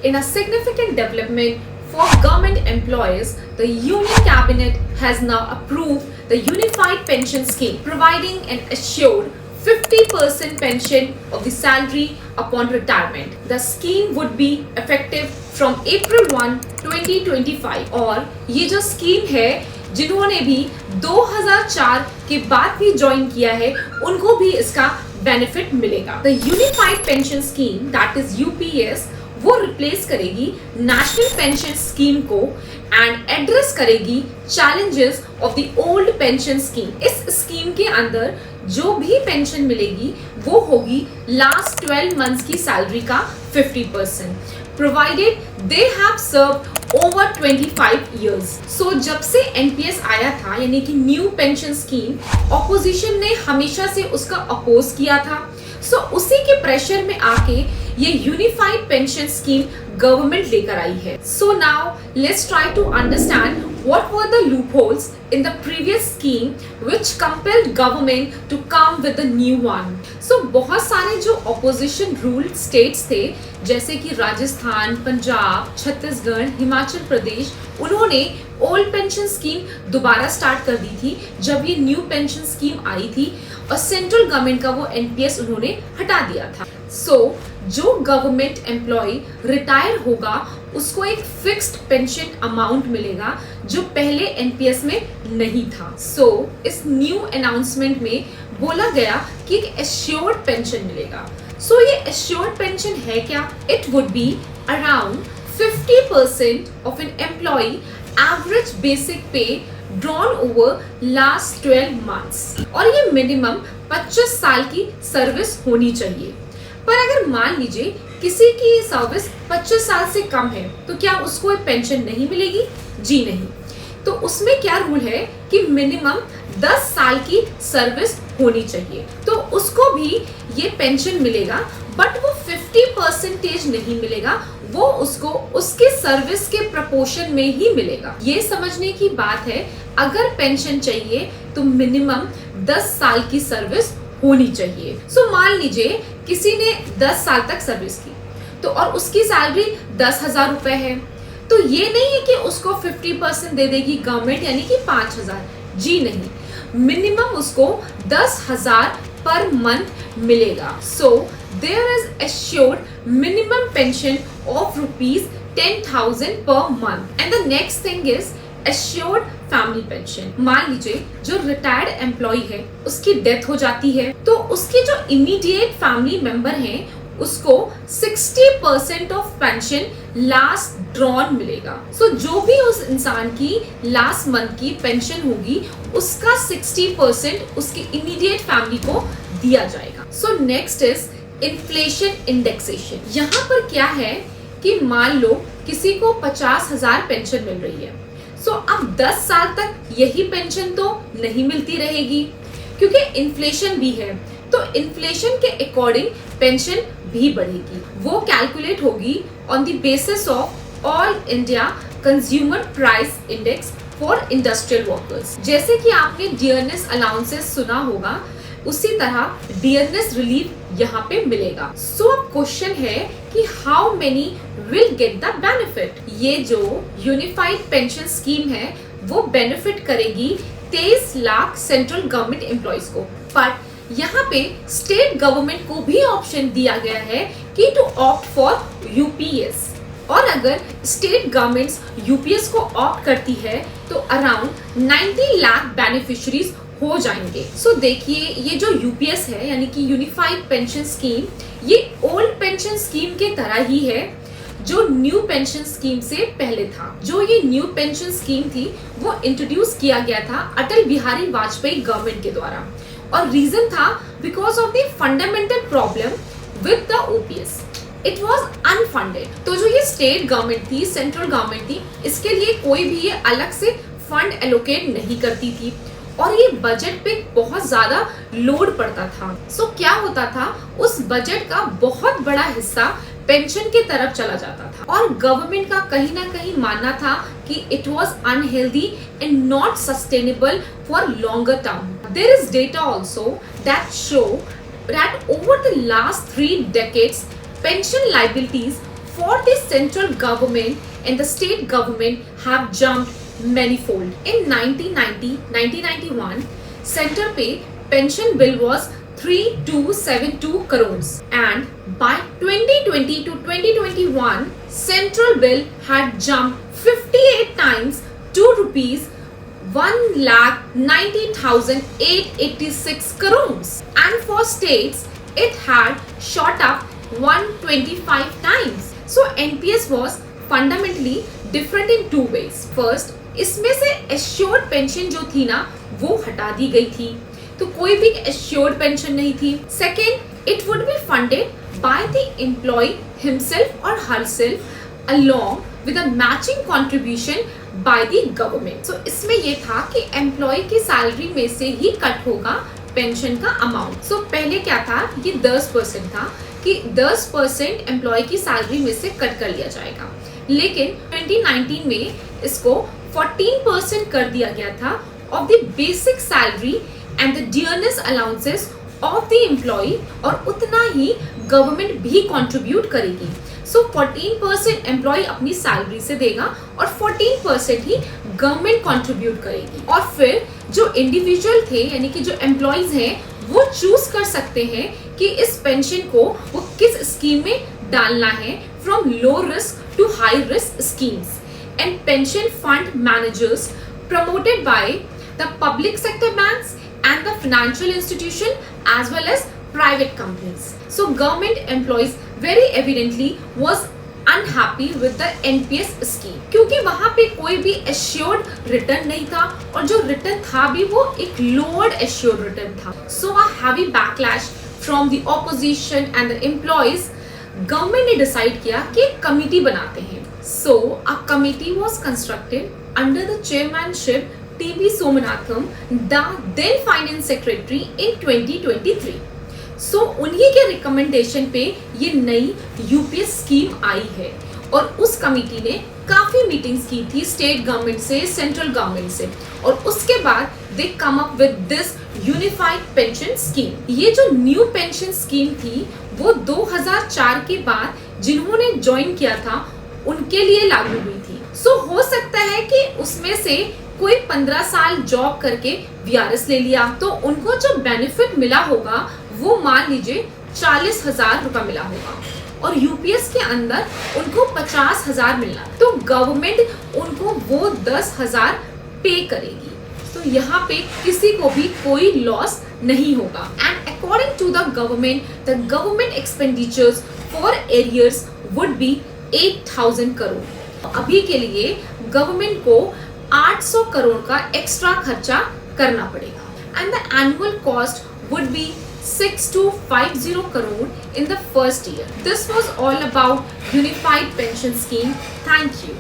In a significant development for government employees, the Union Cabinet has now approved the Unified Pension Scheme, providing an assured 50% pension of the salary upon retirement. The scheme would be effective from April 1, 2025 और ये जो scheme है जिन्होंने भी 2004 के बाद भी join किया है उनको भी इसका बेनिफिट मिलेगा। The unified pension scheme that is UPS वो रिप्लेस करेगी नेशनल पेंशन स्कीम को एंड एड्रेस करेगी challenges of the old pension scheme. इस स्कीम के अंदर जो भी पेंशन मिलेगी वो होगी लास्ट 12 मंथ्स की सैलरी का 50%, provided they have served over 25 years. So जब से एनपीएस आया था यानी कि न्यू पेंशन स्कीम, ऑपोजिशन ने हमेशा से उसका अपोज किया था। सो उसी के प्रेशर में आके ये यूनिफाइड पेंशन स्कीम गवर्नमेंट लेकर आई है। So now let's try to understand what were the loopholes in the previous scheme which compelled government to come with the new one. So बहुत सारे जो opposition rule states थे जैसे कि राजस्थान, पंजाब, छत्तीसगढ़, हिमाचल प्रदेश, उन्होंने ओल्ड पेंशन स्कीम दोबारा स्टार्ट कर दी थी जब ये न्यू पेंशन स्कीम आई थी और सेंट्रल गवर्नमेंट का वो एनपीएस उन्होंने हटा दिया था। सो जो गवर्नमेंट एम्प्लॉय रिटायर होगा उसको एक फिक्स्ड पेंशन अमाउंट मिलेगा जो पहले एनपीएस में नहीं था। सो इस न्यू अनाउंसमेंट में बोला गया कि एक एश्योर्ड पेंशन मिलेगा। सो ये एश्योर्ड पेंशन है क्या? It would be around 50% of an employee average basic pay drawn over last 12 months और ये मिनिमम 25 साल की सर्विस होनी चाहिए। पर अगर मान लीजिए किसी की सर्विस 25 साल से कम है तो क्या उसको पेंशन नहीं मिलेगी? जी नहीं। तो उसमें क्या रूल है कि मिनिमम 10 साल की सर्विस होनी चाहिए तो उसको भी ये पेंशन मिलेगा, बट वो 50% नहीं मिलेगा, वो उसको उसके सर्विस के प्रपोर्शन में ही मिलेगा। ये समझने की बात है अगर पेंशन चाहिए तो मिनिमम 10 साल की सर्विस होनी चाहिए। सो मान लीजिए किसी ने 10 साल तक सर्विस की तो और उसकी सैलरी 10,000 रुपए है तो ये नहीं है कि उसको 50% दे देगी गवर्नमेंट यानी कि 5,000। जी नहीं, मिनिमम उसको 10,000 पर मंथ मिलेगा। So there is assured minimum pension of ₹10,000 per month. And the next thing is assured family pension. मान लीजिए जो रिटायर्ड एम्प्लॉय है उसकी डेथ हो जाती है तो उसके जो इमीडिएट फैमिली मेंबर हैं उसको 60% ऑफ पेंशन लास्ट ड्रॉन मिलेगा। सो जो भी उस इंसान की लास्ट मंथ की पेंशन होगी उसका 60% उसके इमीडिएट फैमिली को दिया जाएगा। So next is inflation indexation. यहाँ पर क्या है कि मान लो किसी को 50,000 पेंशन मिल रही है सो अब 10 साल तक यही पेंशन तो नहीं मिलती रहेगी क्योंकि इन्फ्लेशन भी है तो इन्फ्लेशन के अकॉर्डिंग पेंशन भी बढ़ेगी। वो कैलकुलेट होगी on the basis of all India consumer price index for industrial workers. जैसे कि आपने डियरनेस अलाउंसेस सुना होगा उसी तरह डियरनेस रिलीफ यहाँ पे मिलेगा। सो अब क्वेश्चन है कि how many will get the benefit. ये जो यूनिफाइड पेंशन स्कीम है वो बेनिफिट करेगी 23 लाख सेंट्रल गवर्नमेंट एम्प्लॉइज को, बट यहाँ पे स्टेट गवर्नमेंट को भी ऑप्शन दिया गया है कि टू ऑप्ट फॉर यूपीएस। और अगर स्टेट गवर्नमेंट्स यूपीएस को ऑप्ट करती है तो अराउंड 90 लाख बेनिफिशरीज हो जाएंगे। सो देखिए ये जो यूपीएस है यानी कि यूनिफाइड पेंशन स्कीम ये ओल्ड पेंशन स्कीम के तरह ही है जो न्यू पेंशन स्कीम से पहले था। जो ये न्यू पेंशन स्कीम थी वो इंट्रोड्यूस किया गया था अटल बिहारी वाजपेयी गवर्नमेंट के द्वारा और रीजन था because of the fundamental problem with the OPS, it was unfunded. तो जो ये स्टेट गवर्नमेंट थी, सेंट्रल गवर्नमेंट थी, इसके लिए कोई भी ये अलग से फंड एलोकेट नहीं करती थी और ये बजट पे बहुत ज्यादा लोड पड़ता था। सो क्या होता था उस बजट का बहुत बड़ा हिस्सा पेंशन के तरफ चला जाता था और गवर्नमेंट का कहीं ना कहीं मानना था कि it was unhealthy and not sustainable for longer term. There is data also that show that over the last 3 decades pension liabilities for the central government and the state government have jumped manifold. In 1990-1991, center पे pension bill was 3272 crores, and by 2020 to 2021, central bill had jumped 58 times to rupees 1,90,886 crores, and for states it had shot up 125 times. So NPS was fundamentally different in two ways. First, इसमें से assured pension जो थी ना वो हटा दी गई थी, तो कोई भी assured pension नहीं थी. Second, it would be funded by the employee himself or herself along with a matching contribution by the government. So इसमें ये था कि employee की salary में से ही कट होगा पेंशन का अमाउंट. सो पहले क्या था, ये 10% था कि 10% एम्प्लॉय की सैलरी में से कट कर लिया जाएगा, लेकिन 2019 में इसको 14% कर दिया गया था of the basic salary and the dearness allowances of the employee, और उतना ही गवर्नमेंट भी कंट्रीब्यूट करेगी. सो 14% एम्प्लॉय अपनी सैलरी से देगा और 14% ही गवर्नमेंट कंट्रीब्यूट करेगी. और फिर जो इंडिविजुअल थे यानी कि जो एम्प्लॉयज हैं वो चूज कर सकते हैं कि इस पेंशन को वो किस स्कीम में डालना है, from low risk to high risk schemes. And pension fund managers promoted by the public sector banks and the financial institution as well as private companies. So government employees very evidently was unhappy with the NPS scheme, क्योंकि वहाँ पे कोई भी assured return नहीं था, और जो return था भी वो एक lowered assured return था. So a heavy backlash from the opposition and the employees. Government ने decide किया कि एक committee बनाते हैं. So a committee was constructed under the chairmanship T.B. Somanathan, the then finance secretary in 2023. So उन्हीं के recommendation पे ये नई यूपीएस स्कीम आई है, और उस कमिटी ने काफी मीटिंग्स की थी स्टेट गवर्नमेंट से, सेंट्रल गवर्नमेंट से, और उसके बाद they come up with this unified pension scheme. ये जो न्यू पेंशन स्कीम थी वो 2004 के बाद जिन्होंने ज्वाइन किया था उनके लिए लागू हुई थी. सो हो सकता है कि उसमें से कोई 15 साल जॉब करके वीआरएस ले लिया, तो उनको जो बेनिफिट मिला होगा वो मान लीजिए 40,000 रुपए मिला होगा, और यूपीएस के अंदर उनको 50,000 मिलना, तो गवर्नमेंट उनको वो 10,000 पे करेगी. तो यहाँ पे किसी को भी कोई लॉस नहीं होगा. And according to the government expenditures for arrears would be 8,000 crore. अभी के लिए गवर्नमेंट को 800 करोड़ का एक्स्ट्रा खर्चा करना पड़ेगा, and the annual cost would be 6 to 50 crore in the first year. This was all about Unified Pension Scheme. Thank you.